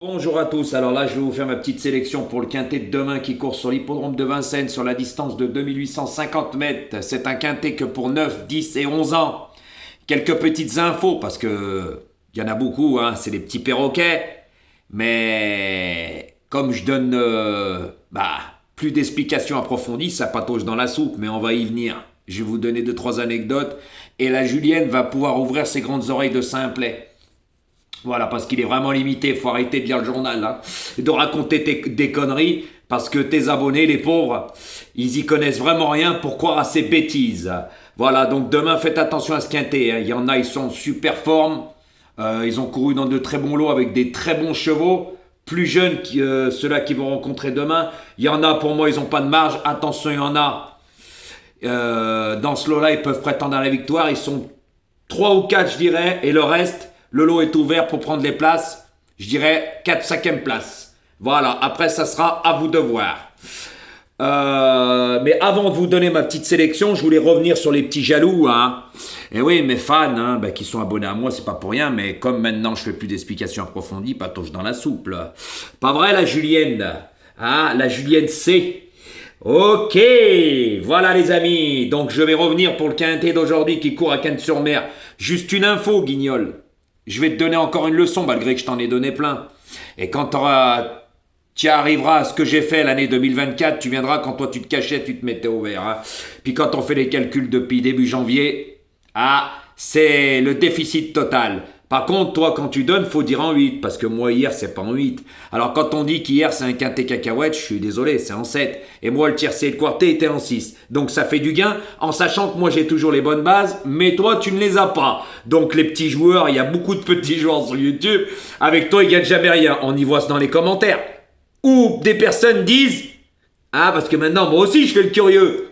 Bonjour à tous, alors là je vais vous faire ma petite sélection pour le quintet de demain qui court sur l'hippodrome de Vincennes sur la distance de 2850 mètres. C'est un quintet que pour 9, 10 et 11 ans. Quelques petites infos parce que il y en a beaucoup, hein, c'est des petits perroquets. Mais comme je donne plus d'explications approfondies, ça patauge dans la soupe, mais on va y venir. Je vais vous donner 2-3 anecdotes et la Julienne va pouvoir ouvrir ses grandes oreilles de simplet. Voilà, parce qu'il est vraiment limité, faut arrêter de lire le journal, là, et de raconter des conneries, parce que tes abonnés, les pauvres, ils y connaissent vraiment rien pour croire à ces bêtises. Voilà, donc demain, faites attention à ce quintet, hein. Il y en a, ils sont en super forme, ils ont couru dans de très bons lots avec des très bons chevaux, plus jeunes que ceux-là qui vont rencontrer demain. Il y en a, pour moi, ils n'ont pas de marge, attention, il y en a. Dans ce lot-là, ils peuvent prétendre à la victoire, ils sont 3 ou 4, je dirais, et le reste... Le lot est ouvert pour prendre les places. Je dirais 4-5e place. Voilà, après ça sera à vous de voir. Mais avant de vous donner ma petite sélection, je voulais revenir sur les petits jaloux. Hein. Et oui, mes fans qui sont abonnés à moi, c'est pas pour rien. Mais comme maintenant je fais plus d'explications approfondies, patauge dans la soupe. Là. Pas vrai la Julienne, hein, la Julienne C. Ok, voilà les amis. Donc je vais revenir pour le quintet d'aujourd'hui qui court à Cannes-sur-Mer. Juste une info, Guignol. Je vais te donner encore une leçon, malgré que je t'en ai donné plein. Et quand tu arriveras à ce que j'ai fait l'année 2024, tu viendras quand toi tu te cachais, tu te mettais au vert. Hein. Puis quand on fait les calculs depuis début janvier, c'est le déficit total. Par contre, toi, quand tu donnes, faut dire en 8, parce que moi, hier, c'est pas en 8. Alors, quand on dit qu'hier, c'est un quintet cacahuète, je suis désolé, c'est en 7. Et moi, le tiercé et le quartet étaient en 6. Donc, ça fait du gain, en sachant que moi, j'ai toujours les bonnes bases, mais toi, tu ne les as pas. Donc, les petits joueurs, il y a beaucoup de petits joueurs sur YouTube. Avec toi, ils gagnent jamais rien. On y voit ça dans les commentaires. Ou des personnes disent, parce que maintenant, moi aussi, je fais le curieux,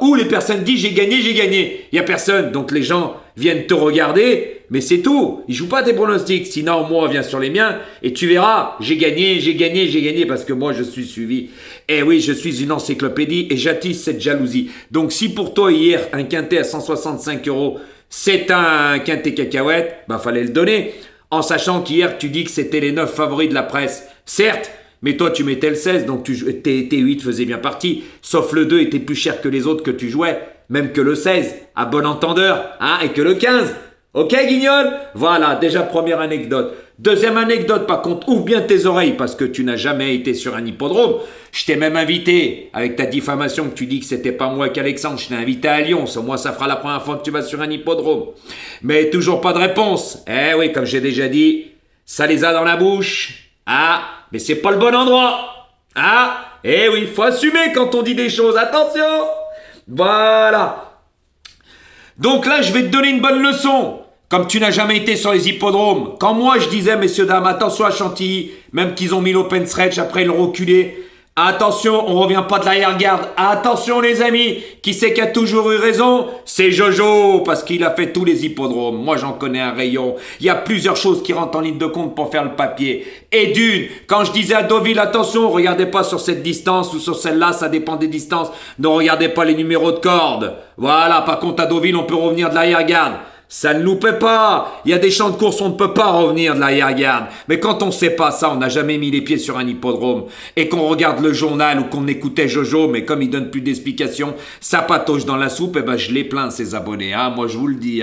ou les personnes disent, j'ai gagné, j'ai gagné. Il y a personne, donc les gens viennent te regarder, mais c'est tout. Ils jouent pas tes pronostics. Sinon, moi, viens sur les miens et tu verras, j'ai gagné, j'ai gagné, j'ai gagné parce que moi, je suis suivi. Eh oui, je suis une encyclopédie et j'attise cette jalousie. Donc, si pour toi, hier, un quintet à 165 €, c'est un quintet cacahuète, fallait le donner. En sachant qu'hier, tu dis que c'était les 9 favoris de la presse. Certes, mais toi, tu mettais le 16, donc tes 8 faisaient bien partie. Sauf le 2 était plus cher que les autres que tu jouais. Même que le 16, à bon entendeur, et que le 15. Ok, Guignol? Voilà, déjà première anecdote. Deuxième anecdote, par contre, ouvre bien tes oreilles parce que tu n'as jamais été sur un hippodrome. Je t'ai même invité, avec ta diffamation que tu dis que c'était pas moi qu'Alexandre, je t'ai invité à Lyon. Moi, ça fera la première fois que tu vas sur un hippodrome. Mais toujours pas de réponse. Eh oui, comme j'ai déjà dit, ça les a dans la bouche. Mais c'est pas le bon endroit. Eh oui, faut assumer quand on dit des choses. Attention. Voilà. Donc là, je vais te donner une bonne leçon. Comme tu n'as jamais été sur les hippodromes. Quand moi, je disais, messieurs, dames, attention à Chantilly, même qu'ils ont mis l'open stretch, après ils l'ont reculé. Attention, on revient pas de l'arrière-garde. Attention, les amis, qui c'est qui a toujours eu raison? C'est Jojo, parce qu'il a fait tous les hippodromes. Moi, j'en connais un rayon. Il y a plusieurs choses qui rentrent en ligne de compte pour faire le papier. Et d'une, quand je disais à Deauville, attention, regardez pas sur cette distance ou sur celle-là, ça dépend des distances. Ne regardez pas les numéros de corde. Voilà, par contre, à Deauville, on peut revenir de l'arrière-garde. Ça ne loupait pas. Il y a des champs de course, on ne peut pas revenir de l'arrière-garde. Mais quand on ne sait pas ça, on n'a jamais mis les pieds sur un hippodrome. Et qu'on regarde le journal ou qu'on écoutait Jojo, mais comme il donne plus d'explications, ça patauge dans la soupe, je les plains, ces abonnés. Moi, je vous le dis.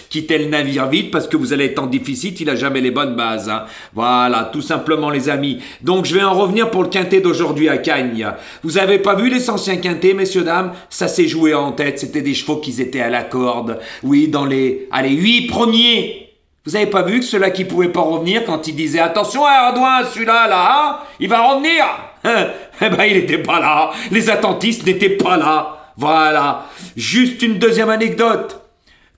Quittez le navire vite parce que vous allez être en déficit, il n'a jamais les bonnes bases. Voilà, tout simplement, les amis. Donc, je vais en revenir pour le quintet d'aujourd'hui à Cagnes. Vous avez pas vu les anciens quintets, messieurs, dames? Ça s'est joué en tête. C'était des chevaux qui étaient à la corde. Oui, dans les 8 premiers. Vous avez pas vu que ceux-là qui pouvaient pas revenir quand ils disaient attention à Ardouin, celui-là, il va revenir. Il était pas là. Les attentistes n'étaient pas là. Voilà. Juste une deuxième anecdote.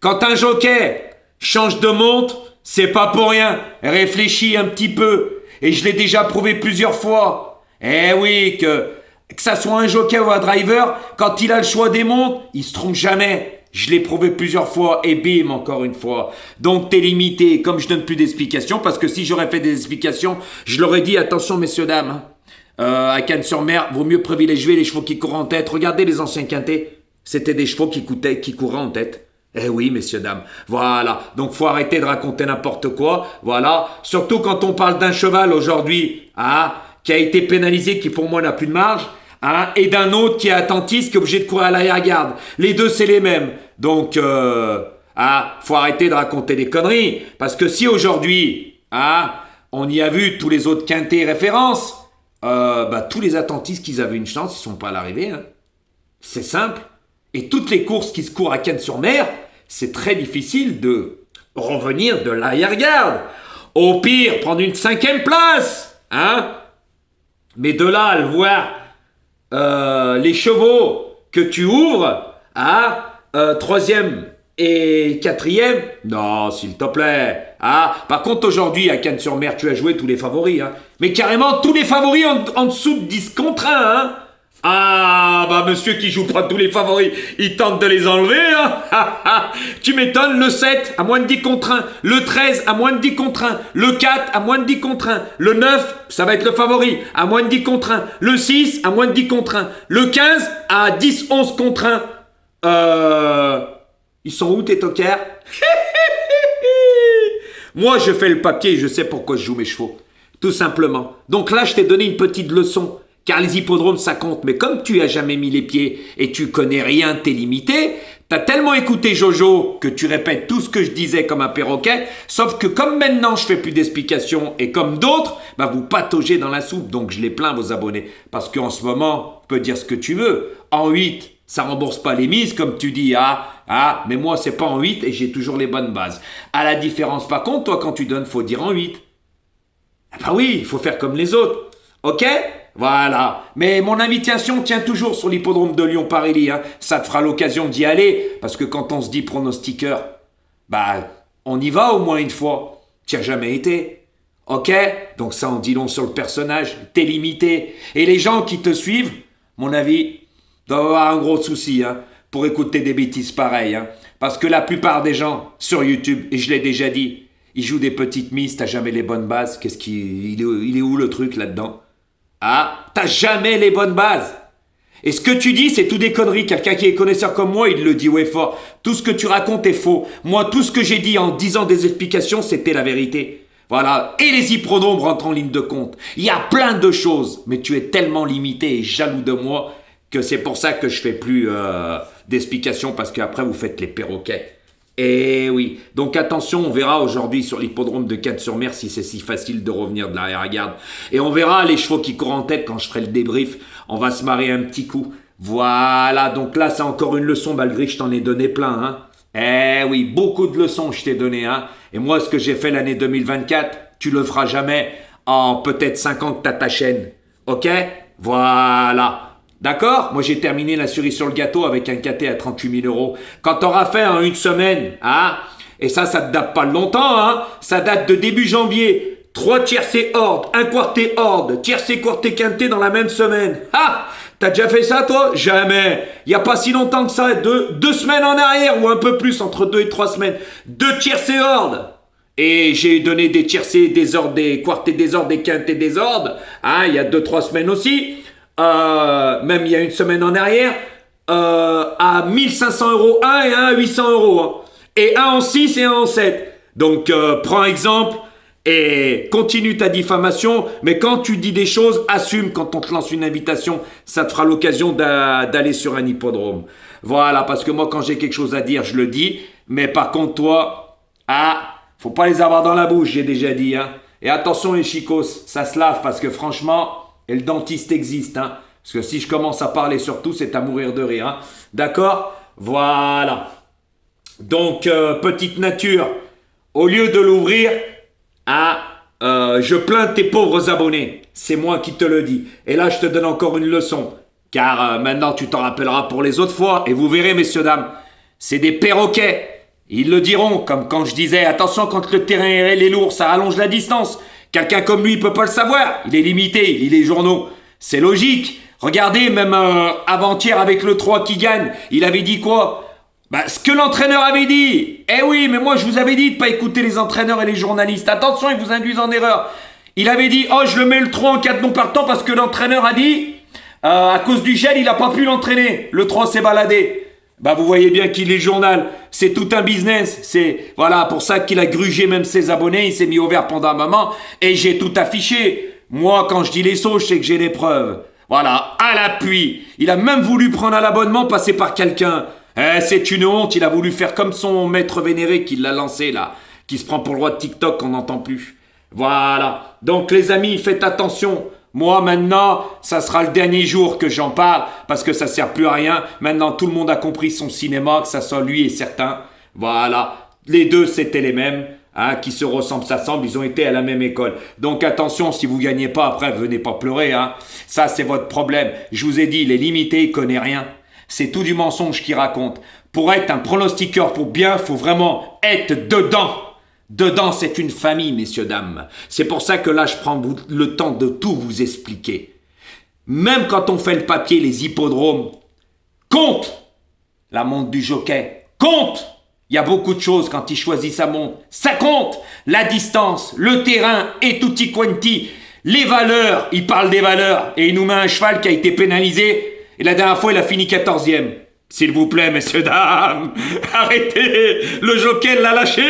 Quand un jockey change de montre, c'est pas pour rien. Réfléchis un petit peu. Et je l'ai déjà prouvé plusieurs fois. Eh oui, que ça soit un jockey ou un driver, quand il a le choix des montres, il se trompe jamais. Je l'ai prouvé plusieurs fois et bim, encore une fois. Donc, t'es limité. Comme je donne plus d'explications, parce que si j'aurais fait des explications, je l'aurais dit, attention, messieurs, dames. À Cannes-sur-Mer, vaut mieux privilégier les chevaux qui courent en tête. Regardez les anciens quintets. C'était des chevaux qui couraient en tête. Eh oui, messieurs, dames. Voilà. Donc, faut arrêter de raconter n'importe quoi. Voilà. Surtout quand on parle d'un cheval aujourd'hui, hein, qui a été pénalisé, qui pour moi n'a plus de marge, hein, et d'un autre qui est attentiste, qui est obligé de courir à l'arrière-garde. Les deux, c'est les mêmes. Donc, faut arrêter de raconter des conneries. Parce que si aujourd'hui, on y a vu tous les autres quintés références, tous les attentistes qui avaient une chance, ils sont pas à l'arrivée. Hein. C'est simple. Et toutes les courses qui se courent à Cannes-sur-Mer, c'est très difficile de revenir de l'arrière-garde. Au pire, prendre une 5e place. Hein. Mais de là à le voir, les chevaux que tu ouvres à 3e et 4e, non, s'il te plaît. Par contre, aujourd'hui, à Cannes-sur-Mer, tu as joué tous les favoris. Hein. Mais carrément, tous les favoris en dessous de 10 contre 1. Hein. Monsieur qui joue pas tous les favoris, il tente de les enlever, hein. Tu m'étonnes, le 7 à moins de 10 contre 1, le 13 à moins de 10 contre 1, le 4 à moins de 10 contre 1, le 9, ça va être le favori, à moins de 10 contre 1, le 6 à moins de 10 contre 1, le 15 à 10-11 contre 1. Ils sont où tes tocards? Moi, je fais le papier et je sais pourquoi je joue mes chevaux. Tout simplement. Donc là, je t'ai donné une petite leçon. Car les hippodromes, ça compte. Mais comme tu as jamais mis les pieds et tu connais rien, t'es limité, t'as tellement écouté Jojo que tu répètes tout ce que je disais comme un perroquet. Sauf que comme maintenant, je fais plus d'explications et comme d'autres, vous pataugez dans la soupe. Donc, je les plains, vos abonnés. Parce qu'en ce moment, tu peux dire ce que tu veux. En 8, ça rembourse pas les mises, comme tu dis. Mais moi, c'est pas en 8 et j'ai toujours les bonnes bases. À la différence, par contre, toi, quand tu donnes, faut dire en 8. Oui, il faut faire comme les autres. Ok? Voilà. Mais mon invitation tient toujours sur l'hippodrome de Lyon-Paris. Hein. Ça te fera l'occasion d'y aller. Parce que quand on se dit pronostiqueur, on y va au moins une fois. Tu n'y as jamais été. Ok? Donc ça en dit long sur le personnage. T'es limité. Et les gens qui te suivent, mon avis, doivent avoir un gros souci pour écouter des bêtises pareilles. Hein. Parce que la plupart des gens sur YouTube, et je l'ai déjà dit, ils jouent des petites mises, t'as jamais les bonnes bases. Il est où le truc là-dedans? T'as jamais les bonnes bases. Et ce que tu dis, c'est tout des conneries. Quelqu'un qui est connaisseur comme moi, il le dit fort. Tout ce que tu racontes est faux. Moi, tout ce que j'ai dit en disant des explications, c'était la vérité. Voilà. Et les hippodromes rentrent en ligne de compte. Il y a plein de choses. Mais tu es tellement limité et jaloux de moi que c'est pour ça que je fais plus d'explications parce qu'après, vous faites les perroquets. Eh oui, donc attention, on verra aujourd'hui sur l'hippodrome de Cannes-sur-Mer si c'est si facile de revenir de l'arrière-garde. Et on verra les chevaux qui courent en tête quand je ferai le débrief. On va se marrer un petit coup. Voilà, donc là c'est encore une leçon malgré que je t'en ai donné plein. Eh oui, beaucoup de leçons je t'ai donné. Et moi ce que j'ai fait l'année 2024, tu le feras jamais en peut-être 5 ans que t'as ta chaîne. Ok? Voilà. D'accord? Moi, j'ai terminé la cerise sur le gâteau avec un KT à 38 000 €. Quand t'auras fait en une semaine, et ça te date pas de longtemps, ça date de début janvier. 3 tiercés hors, 1 quarté hors, tiercé quarté quinté dans la même semaine. T'as déjà fait ça, toi? Jamais. Il y a pas si longtemps que ça, 2 semaines en arrière, ou un peu plus, entre 2 et 3 semaines. 2 tiercés hors. Et j'ai donné des tiercés, des ordres, des quartés des ordres, des quintés des ordres. Il y a 2-3 semaines aussi. Même il y a une semaine en arrière, à 1500 € un et un à 800 €. Et un en 6 et un en 7. Donc, prends exemple et continue ta diffamation. Mais quand tu dis des choses, assume quand on te lance une invitation. Ça te fera l'occasion d'aller sur un hippodrome. Voilà, parce que moi, quand j'ai quelque chose à dire, je le dis. Mais par contre, toi, faut pas les avoir dans la bouche, j'ai déjà dit. Et attention les chicos, ça se lave parce que franchement... Et le dentiste existe, parce que si je commence à parler sur tout, c'est à mourir de rire. D'accord? Voilà. Donc, petite nature, au lieu de l'ouvrir, je plains tes pauvres abonnés. C'est moi qui te le dis. Et là, je te donne encore une leçon. Car maintenant, tu t'en rappelleras pour les autres fois. Et vous verrez, messieurs, dames, c'est des perroquets. Ils le diront, comme quand je disais, attention, quand le terrain est lourd, ça rallonge la distance. Quelqu'un comme lui, il peut pas le savoir. Il est limité, il lit les journaux. C'est logique. Regardez, même avant-hier avec le 3 qui gagne, il avait dit quoi? Ce que l'entraîneur avait dit. Eh oui, mais moi je vous avais dit de pas écouter les entraîneurs et les journalistes. Attention, ils vous induisent en erreur. Il avait dit, je le mets le 3 en 4 non partants parce que l'entraîneur a dit, à cause du gel, il a pas pu l'entraîner. Le 3 s'est baladé. Bah vous voyez bien qu'il est journal, c'est tout un business, c'est voilà pour ça qu'il a grugé même ses abonnés, il s'est mis au vert pendant un moment et j'ai tout affiché. Moi quand je dis les sauts, je sais que j'ai les preuves. Voilà, à l'appui. Il a même voulu prendre un abonnement, passer par quelqu'un. C'est une honte, il a voulu faire comme son maître vénéré qui l'a lancé là, qui se prend pour le roi de TikTok qu'on n'entend plus. Voilà, donc les amis, faites attention. Moi, maintenant, ça sera le dernier jour que j'en parle, parce que ça sert plus à rien. Maintenant, tout le monde a compris son cinéma, que ça soit lui et certains. Voilà. Les deux, c'était les mêmes, hein, qui se ressemblent, s'assemblent, ils ont été à la même école. Donc, attention, si vous gagnez pas, après, venez pas pleurer, hein. Ça, c'est votre problème. Je vous ai dit, il est limité, il connaît rien. C'est tout du mensonge qu'il raconte. Pour être un pronostiqueur pour bien, faut vraiment être dedans. Dedans, c'est une famille, messieurs, dames. C'est pour ça que là, je prends le temps de tout vous expliquer. Même quand on fait le papier, les hippodromes, compte la montre du jockey, compte. Il y a beaucoup de choses quand il choisit sa montre. Ça compte. La distance, le terrain et tutti quanti. Les valeurs, il parle des valeurs. Et il nous met un cheval qui a été pénalisé. Et la dernière fois, il a fini 14e. S'il vous plaît, messieurs, dames, arrêtez. Le jockey l'a lâché.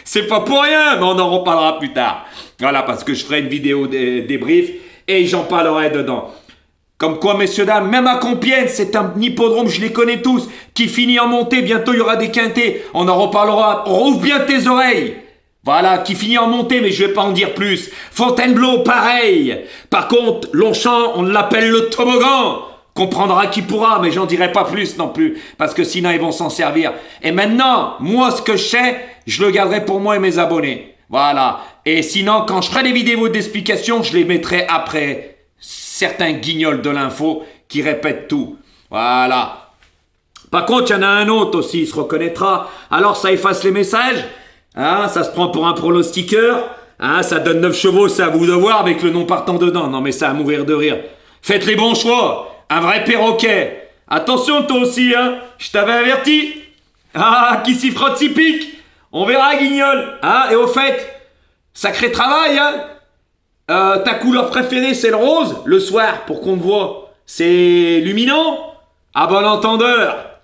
C'est pas pour rien, mais on en reparlera plus tard. Voilà, parce que je ferai une vidéo débrief et j'en parlerai dedans. Comme quoi, messieurs, dames, même à Compiègne, c'est un hippodrome, je les connais tous, qui finit en montée. Bientôt, il y aura des quintés. On en reparlera. Rouvre bien tes oreilles. Voilà, qui finit en montée, mais je vais pas en dire plus. Fontainebleau, pareil. Par contre, Longchamp, on l'appelle le toboggan. Comprendra qui pourra, mais j'en dirai pas plus non plus, parce que sinon ils vont s'en servir. Et maintenant, moi ce que je sais, je le garderai pour moi et mes abonnés. Voilà. Et sinon, quand je ferai des vidéos d'explication, je les mettrai après certains guignols de l'info qui répètent tout. Voilà. Par contre, il y en a un autre aussi, il se reconnaîtra. Alors ça efface les messages, hein, ça se prend pour un pronostiqueur, hein, ça donne 9 chevaux, c'est à vous de voir avec le nom partant dedans. Non mais ça à mourir de rire. Faites les bons choix. Un vrai perroquet. Attention toi aussi, hein. Je t'avais averti. Ah, qui s'y frotte s'y pique. On verra, guignol. Ah, et au fait, sacré travail, hein. Ta couleur préférée, c'est le rose. Le soir, pour qu'on te voit. C'est luminant. À bon entendeur.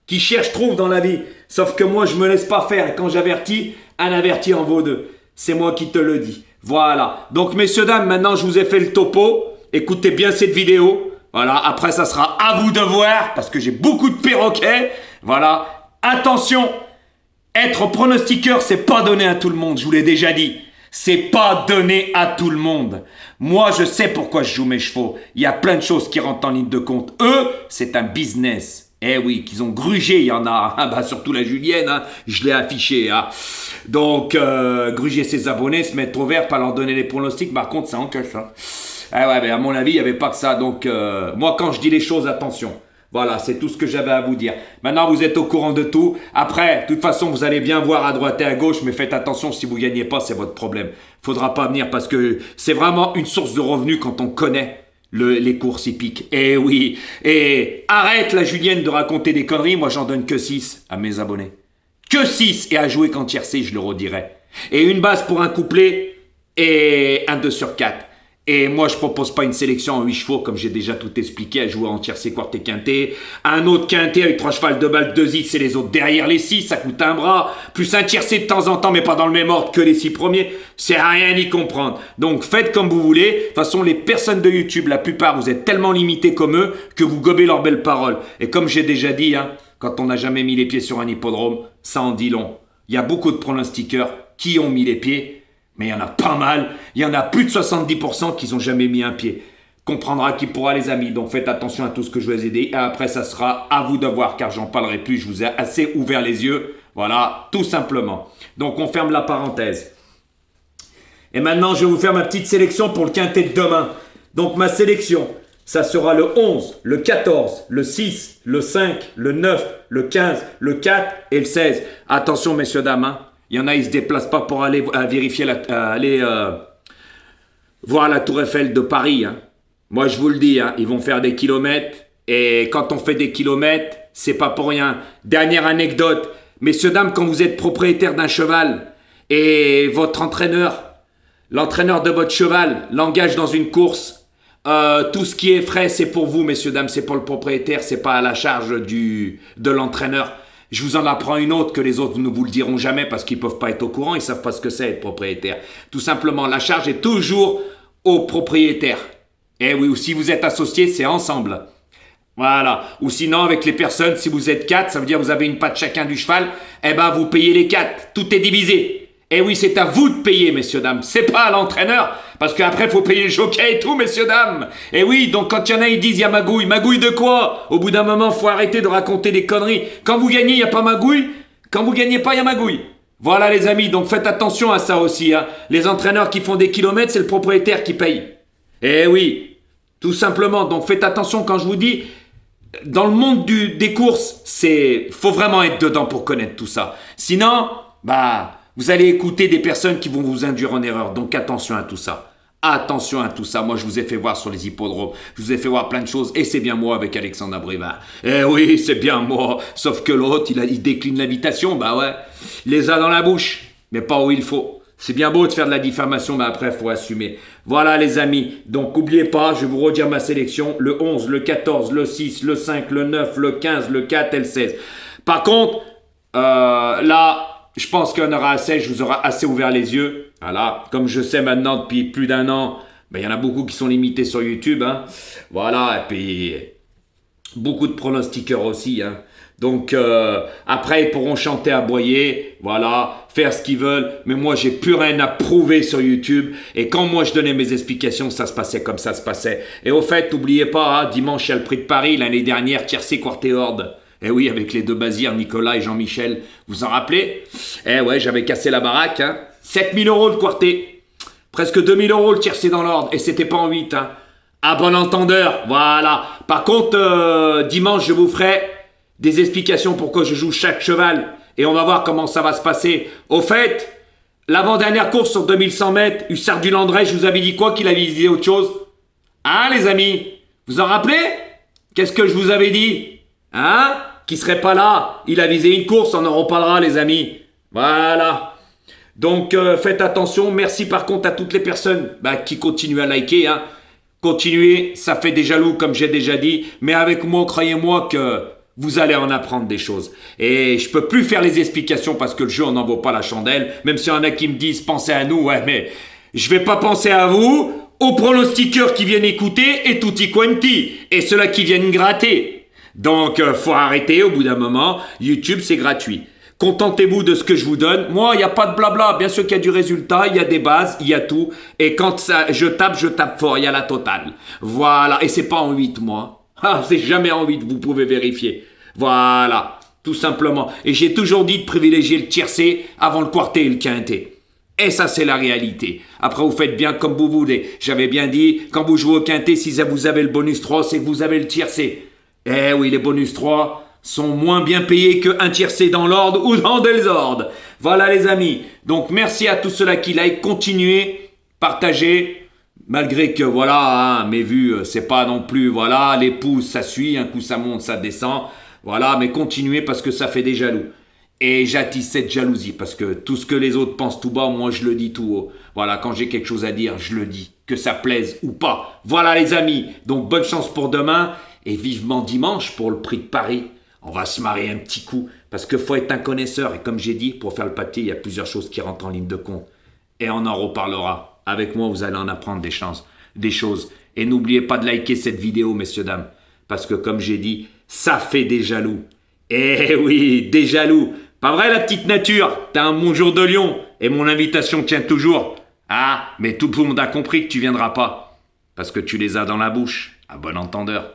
Qui cherche trouve dans la vie. Sauf que moi, je me laisse pas faire. Et quand j'avertis, un averti en vaut deux. C'est moi qui te le dis. Voilà. Donc, messieurs, dames, maintenant, je vous ai fait le topo. Écoutez bien cette vidéo. Voilà, après ça sera à vous de voir, parce que j'ai beaucoup de perroquets. Voilà, attention, être pronostiqueur, c'est pas donné à tout le monde, je vous l'ai déjà dit. C'est pas donné à tout le monde. Moi, je sais pourquoi je joue mes chevaux. Il y a plein de choses qui rentrent en ligne de compte. Eux, c'est un business. Eh oui, qu'ils ont grugé, il y en a. Ah bah, surtout la Julienne, hein, je l'ai affiché. Hein. Donc, gruger ses abonnés, se mettre au vert, pas leur donner les pronostics, par contre, ça encaisse. Hein. Ah ouais, mais à mon avis, il n'y avait pas que ça. Donc, moi, quand je dis les choses, attention. Voilà, c'est tout ce que j'avais à vous dire. Maintenant, vous êtes au courant de tout. Après, de toute façon, vous allez bien voir à droite et à gauche, mais faites attention, si vous ne gagnez pas, c'est votre problème. Faudra pas venir parce que c'est vraiment une source de revenus quand on connaît les courses hippiques. Eh oui. Et arrête, la Julienne, de raconter des conneries. Moi, j'en donne que 6 à mes abonnés. Que 6 et à jouer qu'en tiercé, je le redirai. Et une base pour un couplet et un 2 sur 4. Et moi, je propose pas une sélection en 8 chevaux, comme j'ai déjà tout expliqué, à jouer en tiercé, quart et quinté. Un autre quinté avec 3 chevals de balle, 2 X et les autres derrière les 6, ça coûte un bras. Plus un tiercé de temps en temps, mais pas dans le même ordre que les 6 premiers. C'est à rien y comprendre. Donc, faites comme vous voulez. De toute façon, les personnes de YouTube, la plupart, vous êtes tellement limités comme eux, que vous gobez leurs belles paroles. Et comme j'ai déjà dit, hein, quand on n'a jamais mis les pieds sur un hippodrome, ça en dit long. Il y a beaucoup de pronostiqueurs qui ont mis les pieds, mais il y en a pas mal. Il y en a plus de 70% qui n'ont jamais mis un pied. Comprendra qui pourra, les amis. Donc faites attention à tout ce que je vous ai dit. Et après, ça sera à vous de voir, car j'en parlerai plus. Je vous ai assez ouvert les yeux. Voilà, tout simplement. Donc on ferme la parenthèse. Et maintenant, je vais vous faire ma petite sélection pour le quintet de demain. Donc ma sélection, ça sera le 11, le 14, le 6, le 5, le 9, le 15, le 4 et le 16. Attention, messieurs, dames, hein. Il y en a, ils ne se déplacent pas pour aller vérifier, voir la Tour Eiffel de Paris. Hein. Moi, je vous le dis, hein, ils vont faire des kilomètres. Et quand on fait des kilomètres, c'est pas pour rien. Dernière anecdote. Messieurs, dames, quand vous êtes propriétaire d'un cheval et votre entraîneur, l'entraîneur de votre cheval, l'engage dans une course Tout ce qui est frais, c'est pour vous, messieurs, dames, c'est pour le propriétaire, c'est pas à la charge de l'entraîneur. Je vous en apprends une autre que les autres ne vous le diront jamais parce qu'ils peuvent pas être au courant, ils savent pas ce que c'est être propriétaire. Tout simplement, la charge est toujours au propriétaire. Eh oui, ou si vous êtes associé, c'est ensemble. Voilà. Ou sinon, avec les personnes, si vous êtes 4, ça veut dire vous avez une patte chacun du cheval, eh ben vous payez les 4. Tout est divisé. Eh oui, c'est à vous de payer, messieurs, dames. C'est pas à l'entraîneur. Parce qu'après, il faut payer le jockey et tout, messieurs, dames. Eh oui, donc quand il y en a, ils disent, il y a magouille. Magouille de quoi? Au bout d'un moment, faut arrêter de raconter des conneries. Quand vous gagnez, il n'y a pas magouille. Quand vous gagnez pas, il y a magouille. Voilà, les amis. Donc faites attention à ça aussi. Hein. Les entraîneurs qui font des kilomètres, c'est le propriétaire qui paye. Eh oui, tout simplement. Donc faites attention quand je vous dis... Dans le monde des courses, faut vraiment être dedans pour connaître tout ça. Sinon, vous allez écouter des personnes qui vont vous induire en erreur. Donc attention à tout ça. Attention à tout ça. Moi, je vous ai fait voir sur les hippodromes. Je vous ai fait voir plein de choses. Et c'est bien moi avec Alexandre Abrivard. Eh oui, c'est bien moi. Sauf que l'autre, il décline l'invitation. Bah ouais. Il les a dans la bouche. Mais pas où il faut. C'est bien beau de faire de la diffamation, mais après, il faut assumer. Voilà, les amis. Donc, n'oubliez pas, je vais vous redire ma sélection. Le 11, le 14, le 6, le 5, le 9, le 15, le 4 et le 16. Par contre, là, je pense qu'il y en aura assez. Je vous aurai assez ouvert les yeux. Voilà. Comme je sais maintenant depuis plus d'un an, il y en a beaucoup qui sont limités sur YouTube. Hein. Voilà. Et puis, beaucoup de pronostiqueurs aussi. Hein. Donc, après, ils pourront chanter, aboyer, voilà, faire ce qu'ils veulent. Mais moi, j'ai plus rien à prouver sur YouTube. Et quand moi, je donnais mes explications, ça se passait comme ça se passait. Et au fait, n'oubliez pas, hein, dimanche, il y a le prix de Paris. L'année dernière, tiercé Quarté Horde. Eh oui, avec les deux Bazirs, Nicolas et Jean-Michel. Vous en rappelez? Eh ouais, j'avais cassé la baraque. Hein. 7 000 € le Quarté. Presque 2 000 € le tiercé dans l'ordre. Et c'était pas en 8. Hein. À bon entendeur, voilà. Par contre, dimanche, je vous ferai... des explications pourquoi je joue chaque cheval. Et on va voir comment ça va se passer. Au fait, l'avant-dernière course sur 2100 mètres, Hussard du Landré, je vous avais dit quoi? Qu'il avait visé autre chose? Hein, les amis? Vous en rappelez? Qu'est-ce que je vous avais dit? Hein? Qui serait pas là? Il a visé une course, on en reparlera, les amis. Voilà. Donc, faites attention. Merci par contre à toutes les personnes qui continuent à liker. Hein. Continuez, ça fait des jaloux, comme j'ai déjà dit. Mais avec moi, croyez-moi que... vous allez en apprendre des choses. Et je peux plus faire les explications parce que le jeu, on n'en vaut pas la chandelle. Même s'il y en a qui me disent, pensez à nous. Ouais, mais je vais pas penser à vous, aux pronostiqueurs qui viennent écouter et tutti quanti. Et ceux-là qui viennent gratter. Donc, faut arrêter au bout d'un moment. YouTube, c'est gratuit. Contentez-vous de ce que je vous donne. Moi, il n'y a pas de blabla. Bien sûr qu'il y a du résultat, il y a des bases, il y a tout. Et quand je tape fort, il y a la totale. Voilà. Et c'est pas en 8 mois. Ah, c'est jamais en 8, vous pouvez vérifier. Voilà, tout simplement. Et j'ai toujours dit de privilégier le tiercé avant le quarté et le quinté. Et ça, c'est la réalité. Après, vous faites bien comme vous voulez. J'avais bien dit, quand vous jouez au quinté, si vous avez le bonus 3, c'est que vous avez le tiercé. Eh oui, les bonus 3 sont moins bien payés qu'un tiercé dans l'ordre ou dans le désordre. Voilà, les amis. Donc, merci à tous ceux-là qui like. Continuez, partagez. Malgré que, voilà, hein, mes vues, c'est pas non plus, voilà, les pouces, ça suit, un coup ça monte, ça descend, voilà, mais continuez parce que ça fait des jaloux. Et j'attise cette jalousie parce que tout ce que les autres pensent tout bas, moi je le dis tout haut. Voilà, quand j'ai quelque chose à dire, je le dis, que ça plaise ou pas. Voilà les amis, donc bonne chance pour demain et vivement dimanche pour le prix de Paris. On va se marrer un petit coup parce qu'il faut être un connaisseur et comme j'ai dit, pour faire le papier, il y a plusieurs choses qui rentrent en ligne de compte. Et on en reparlera. Avec moi, vous allez en apprendre des choses. Et n'oubliez pas de liker cette vidéo, messieurs, dames. Parce que, comme j'ai dit, ça fait des jaloux. Eh oui, des jaloux. Pas vrai, la petite nature? T'as un bon jour de lion. Et mon invitation tient toujours. Ah, mais tout le monde a compris que tu viendras pas. Parce que tu les as dans la bouche. À bon entendeur.